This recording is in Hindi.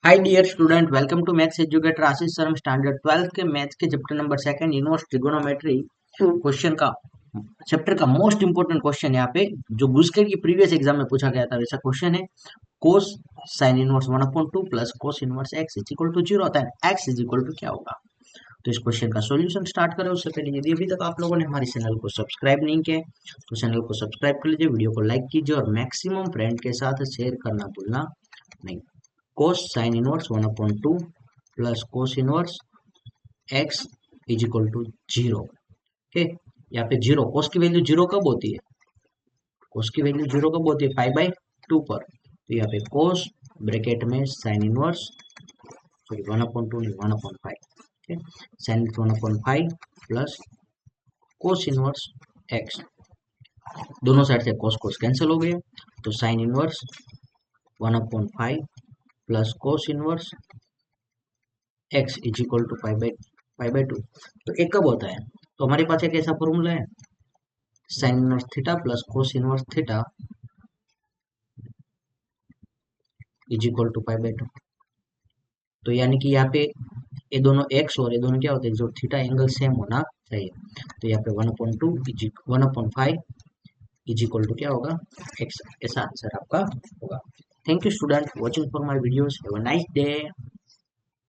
Hi dear student, welcome to maths educator Ashish Sharma. Standard 12th के मैथ्स के chapter number second inverse trigonometry question का चैप्टर का मोस्ट इंपोर्टेंट क्वेश्चन यहाँ पे जो गुस्के की प्रीवियस एग्जाम में पूछा गया था वैसा क्वेश्चन है। Cos sine inverse 1/2 plus cos inverse x is equal to 0 होता है। एक्स इज इक्वल टू क्या होगा? तो इस क्वेश्चन का सॉल्यूशन स्टार्ट करें उससे पहले यदि अभी तक आप लोगों ने हमारे चैनल को सब्सक्राइब नहीं किया है तो चैनल को सब्सक्राइब कर लीजिए, वीडियो को लाइक कीजिए और मैक्सिमम फ्रेंड के साथ शेयर करना भूलना नहीं। cos sin inverse 1/2 plus cos inverse x is equal to 0। Okay, यहाँ पे जीरो, cos की वैल्यू जीरो कब होती है? cos की वैल्यू जीरो कब होती है? 5/2 पर। तो यहाँ पे cos ब्रैकेट में sin इनवर्स, सॉरी 1/2 नहीं 1/5, ठीक है, sin 1/5 plus cos inverse x, दोनों साइड से cos cos कैंसिल हो गया, तो sin inverse 1/5 plus cos inverse x is equal to 5/2। तो एक कब होता है? तो हमारे पास एक ऐसा फॉर्मूला है, sine inverse theta plus cos inverse theta is equal to 5/2। तो यानी कि यहाँ पे ये दोनों एक्स और ये दोनों क्या होते हैं, जो थीटा एंगल सेम होना चाहिए। तो यहाँ पे 1/5 इज इक्वल टू क्या होगा? एक्स। ऐसा आंसर आपका होगा। Thank you student watching for my videos. Have a nice day.